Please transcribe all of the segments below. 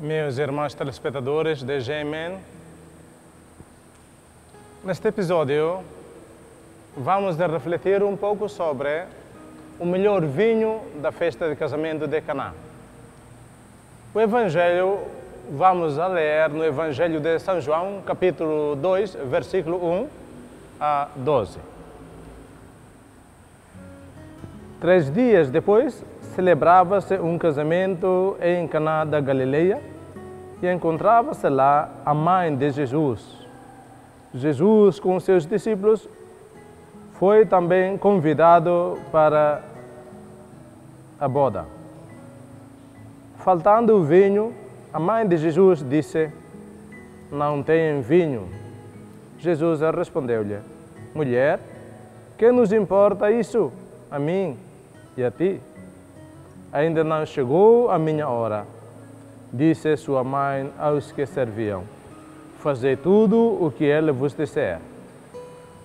Meus irmãos telespectadores de GMN, neste episódio vamos refletir um pouco sobre o melhor vinho da festa de casamento de Caná. O Evangelho vamos a ler no Evangelho de São João, capítulo 2, versículo 1 a 12. 3 dias depois, celebrava-se um casamento em Caná da Galileia e encontrava-se lá a mãe de Jesus. Jesus, com seus discípulos, foi também convidado para a boda. Faltando o vinho, a mãe de Jesus disse: "Não tem vinho." Jesus respondeu-lhe: "Mulher, que nos importa isso a mim e a ti? Ainda não chegou a minha hora." Disse sua mãe aos que serviam: "Fazei tudo o que ele vos disser."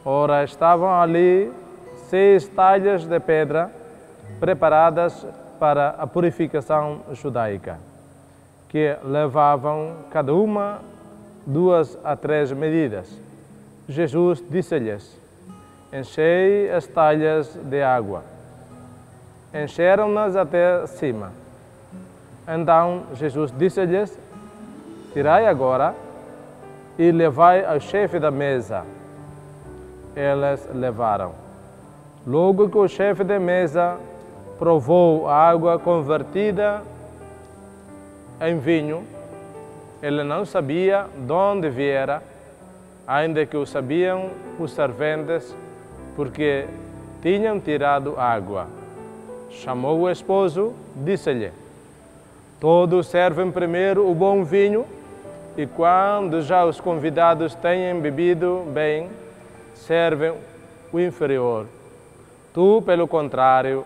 Ora, estavam ali 6 talhas de pedra preparadas para a purificação judaica, que levavam cada uma 2 a 3 medidas. Jesus disse-lhes: "Enchei as talhas de água." Encheram-nas até cima. Então Jesus disse-lhes: "Tirai agora e levai ao chefe da mesa." Eles levaram. Logo que o chefe da mesa provou a água convertida em vinho, ele não sabia de onde viera, ainda que o sabiam os serventes, porque tinham tirado água. Chamou o esposo, disse-lhe: "Todos servem primeiro o bom vinho, e quando já os convidados têm bebido bem, servem o inferior. Tu, pelo contrário,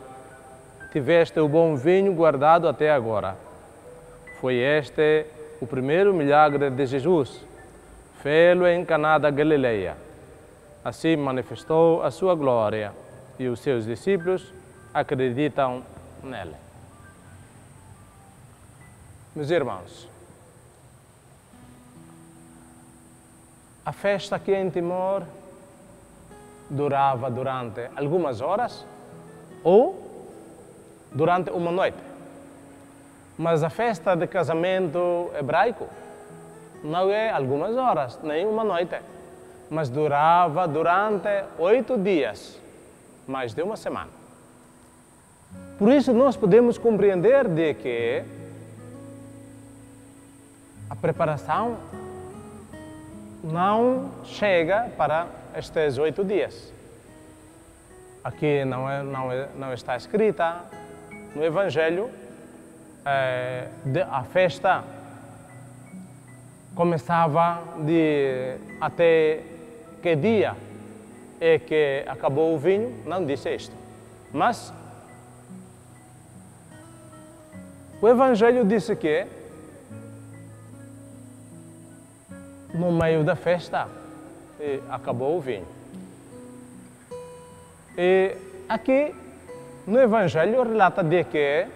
tiveste o bom vinho guardado até agora." Foi este o primeiro milagre de Jesus, fê-lo em Caná da Galileia. Assim manifestou a sua glória, e os seus discípulos acreditam nele. Meus irmãos, a festa aqui em Timor durava durante algumas horas ou durante uma noite. Mas a festa de casamento hebraico não é algumas horas, nem uma noite, mas durava durante 8 dias, mais de uma semana. Por isso nós podemos compreender de que a preparação não chega para estes 8 dias. Aqui não está escrita no Evangelho a festa começava até que dia é que acabou o vinho, não disse isto. Mas o Evangelho disse que no meio da festa acabou o vinho. E aqui no Evangelho relata de que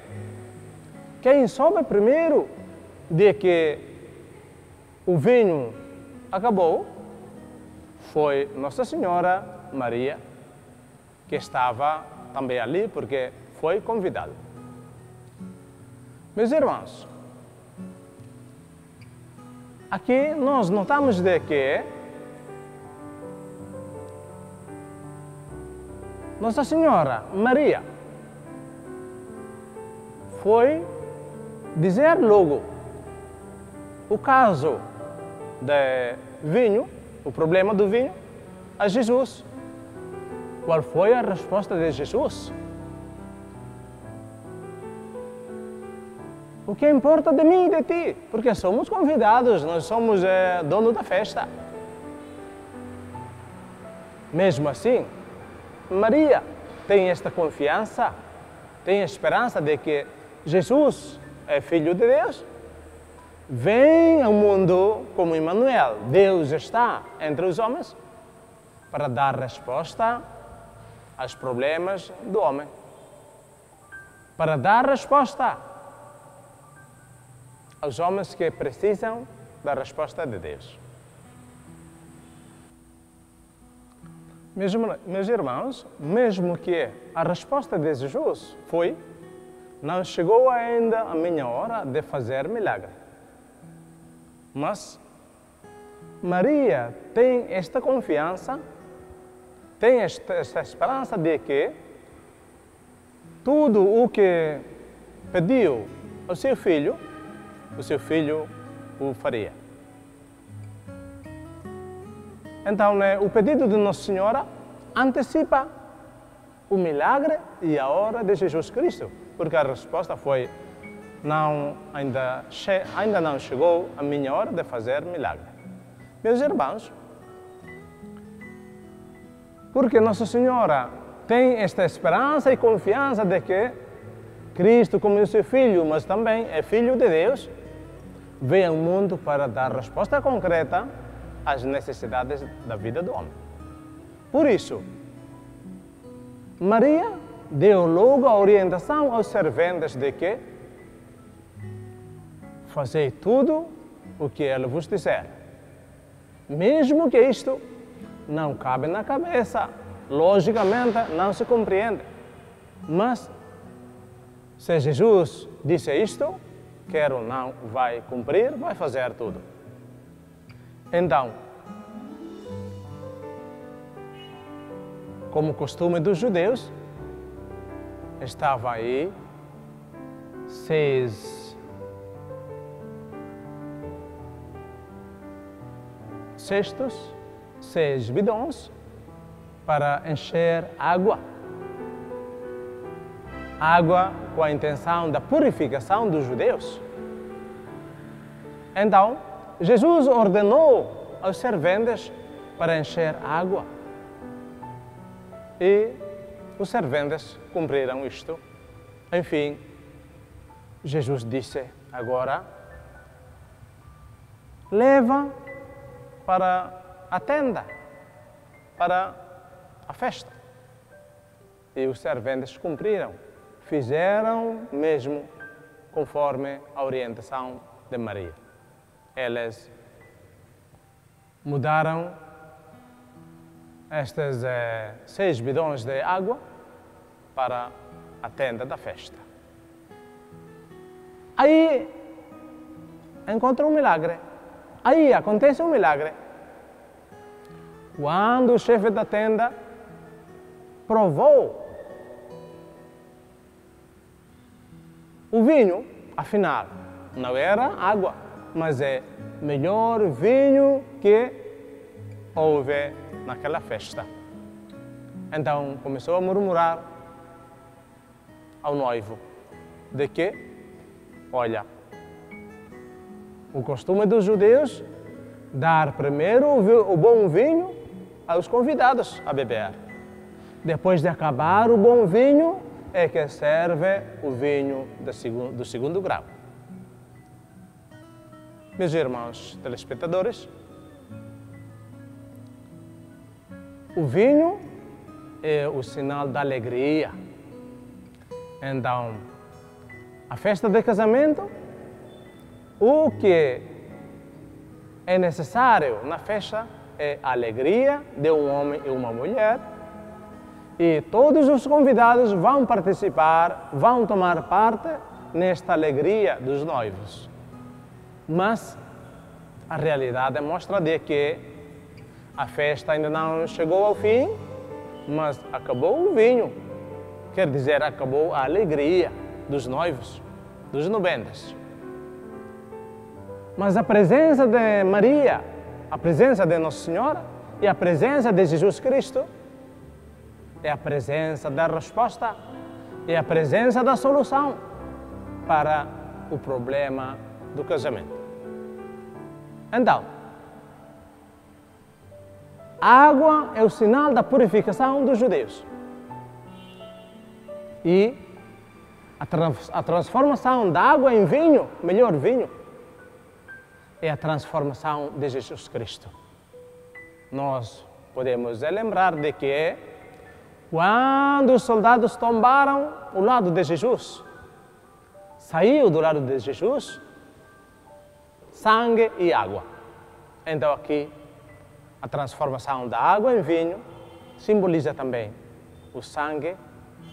quem soube primeiro de que o vinho acabou foi Nossa Senhora Maria, que estava também ali porque foi convidada. Meus irmãos, aqui nós notamos de que Nossa Senhora Maria foi dizer logo o caso de vinho, o problema do vinho, a Jesus. Qual foi a resposta de Jesus? O que importa de mim e de ti? Porque somos convidados, nós somos dono da festa. Mesmo assim, Maria tem esta confiança, tem a esperança de que Jesus é Filho de Deus, vem ao mundo como Emmanuel, Deus está entre os homens, para dar resposta aos problemas do homem. Para dar resposta aos homens que precisam da resposta de Deus. Meus irmãos, mesmo que a resposta de Jesus foi: não chegou ainda a minha hora de fazer milagre. Mas Maria tem esta confiança, tem esta esperança de que tudo o que pediu ao seu filho, o seu filho o faria. Então, o pedido de Nossa Senhora antecipa o milagre e a hora de Jesus Cristo, porque a resposta foi: ainda não chegou a minha hora de fazer milagre. Meus irmãos, porque Nossa Senhora tem esta esperança e confiança de que Cristo, como seu Filho, mas também é Filho de Deus, veio ao mundo para dar resposta concreta às necessidades da vida do homem. Por isso, Maria deu logo a orientação aos serventes de que fazei tudo o que ele vos disser. Mesmo que isto não cabe na cabeça, logicamente não se compreende. Mas, se Jesus disse isto, quer ou não vai cumprir, vai fazer tudo. Então, como costume dos judeus, estava aí 6 cestos, 6 bidões para encher água. Água com a intenção da purificação dos judeus. Então, Jesus ordenou aos serventes para encher água. E os serventes cumpriram isto. Enfim, Jesus disse: agora, leva para a tenda, para a festa. E os serventes cumpriram, fizeram mesmo conforme a orientação de Maria. Eles mudaram estes 6 bidões de água para a tenda da festa. Aí encontra um milagre. Aí acontece um milagre. Quando o chefe da tenda provou o vinho, afinal, não era água, mas é melhor vinho que houve naquela festa. Então começou a murmurar ao noivo de que, olha, o costume dos judeus dar primeiro o bom vinho aos convidados a beber. Depois de acabar o bom vinho, é que serve o vinho do segundo grau. Meus irmãos telespectadores, o vinho é o sinal da alegria. Então, a festa de casamento, o que é necessário na festa é a alegria de um homem e uma mulher. E todos os convidados vão participar, vão tomar parte nesta alegria dos noivos. Mas a realidade mostra de que a festa ainda não chegou ao fim, mas acabou o vinho. Quer dizer, acabou a alegria dos noivos, dos nubentes. Mas a presença de Maria, a presença de Nossa Senhora e a presença de Jesus Cristo é a presença da resposta, é a presença da solução para o problema do casamento. Então, a água é o sinal da purificação dos judeus. E a transformação da água em vinho, melhor vinho, é a transformação de Jesus Cristo. Nós podemos lembrar de que quando os soldados tombaram o lado de Jesus, saiu do lado de Jesus, sangue e água. Então aqui, a transformação da água em vinho simboliza também o sangue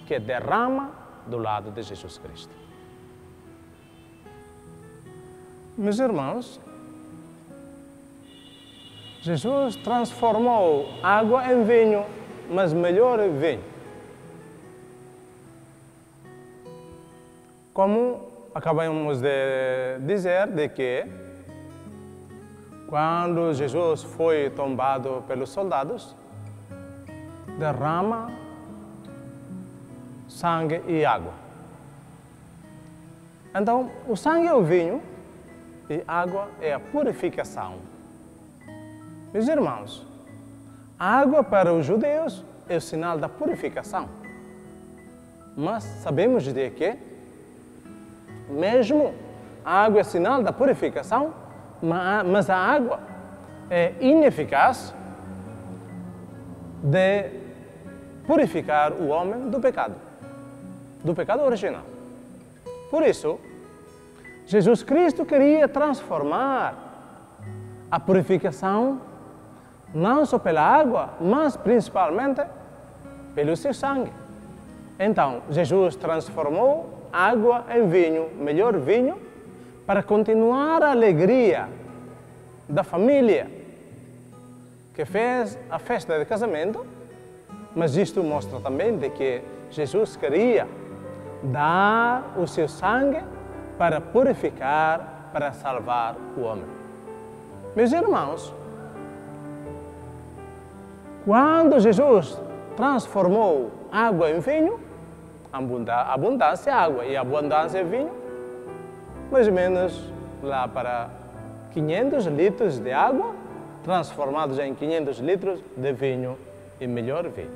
que derrama do lado de Jesus Cristo. Meus irmãos, Jesus transformou água em vinho, mas melhor vinho. Como acabamos de dizer, de que quando Jesus foi tombado pelos soldados, derrama sangue e água. Então, o sangue é o vinho e a água é a purificação. Meus irmãos, a água para os judeus é o sinal da purificação. Mas sabemos de que, mesmo a água é sinal da purificação, mas a água é ineficaz de purificar o homem do pecado original. Por isso, Jesus Cristo queria transformar a purificação não só pela água, mas principalmente pelo seu sangue. Então, Jesus transformou água em vinho, melhor vinho, para continuar a alegria da família que fez a festa de casamento, mas isto mostra também de que Jesus queria dar o seu sangue para purificar, para salvar o homem. Meus irmãos, quando Jesus transformou água em vinho, abundância água e abundância vinho, mais ou menos lá para 500 litros de água, transformados em 500 litros de vinho e melhor vinho.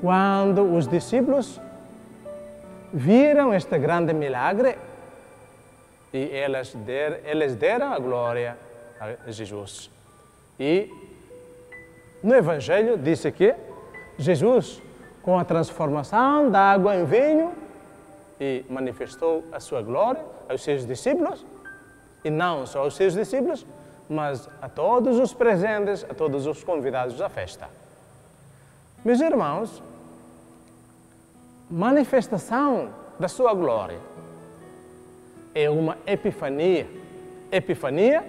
Quando os discípulos viram este grande milagre, e eles deram a glória a Jesus. E no Evangelho disse que Jesus, com a transformação da água em vinho, e manifestou a sua glória aos seus discípulos, e não só aos seus discípulos, mas a todos os presentes, a todos os convidados da festa. Meus irmãos, manifestação da sua glória é uma epifania. Epifania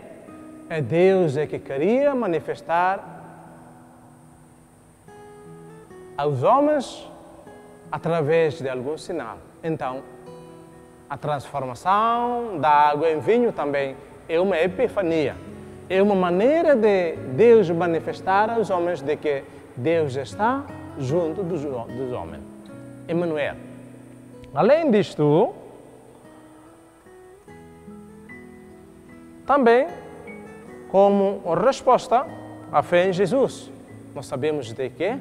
é Deus que queria manifestar aos homens através de algum sinal. Então, a transformação da água em vinho também é uma epifania. É uma maneira de Deus manifestar aos homens de que Deus está junto dos homens. Emmanuel. Além disto, também como resposta à fé em Jesus, nós sabemos de que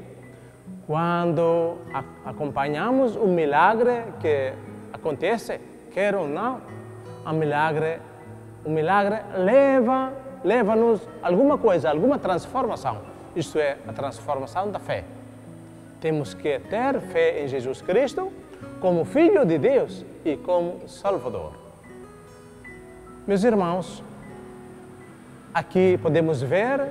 quando acompanhamos o milagre que acontece, quer ou não, o milagre leva-nos a alguma coisa, alguma transformação. Isto é, a transformação da fé. Temos que ter fé em Jesus Cristo como Filho de Deus e como Salvador. Meus irmãos, aqui podemos ver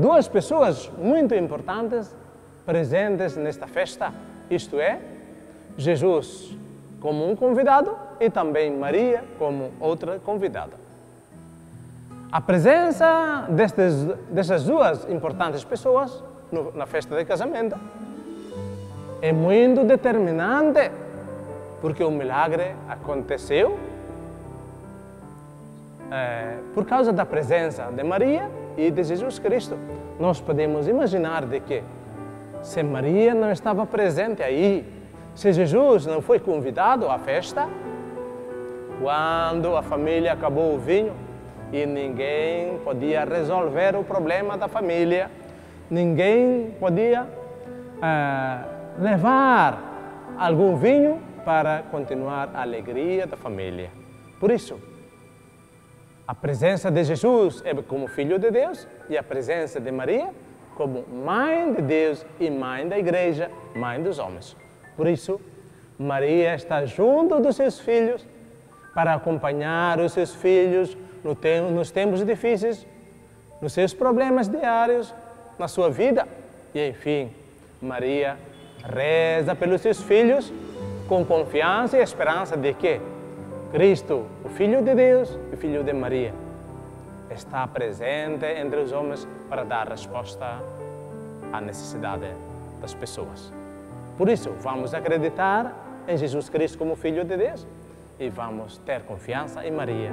duas pessoas muito importantes presentes nesta festa, isto é, Jesus como um convidado e também Maria como outra convidada. A presença dessas duas importantes pessoas na festa de casamento é muito determinante, porque o milagre aconteceu por causa da presença de Maria e de Jesus Cristo. Nós podemos imaginar de que se Maria não estava presente aí, se Jesus não foi convidado à festa, quando a família acabou o vinho e ninguém podia resolver o problema da família, ninguém podia levar algum vinho para continuar a alegria da família. Por isso, a presença de Jesus é como Filho de Deus e a presença de Maria como Mãe de Deus e Mãe da Igreja, Mãe dos homens. Por isso, Maria está junto dos seus filhos para acompanhar os seus filhos nos tempos difíceis, nos seus problemas diários, na sua vida. E, enfim, Maria reza pelos seus filhos com confiança e esperança de que Cristo, o Filho de Deus e Filho de Maria, está presente entre os homens para dar resposta à necessidade das pessoas. Por isso, vamos acreditar em Jesus Cristo como Filho de Deus e vamos ter confiança em Maria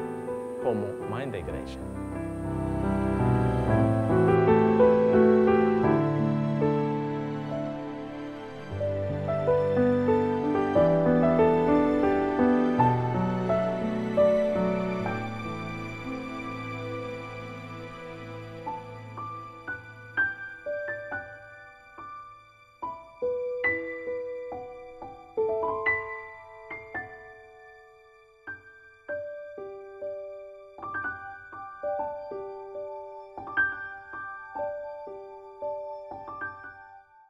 como Mãe da Igreja.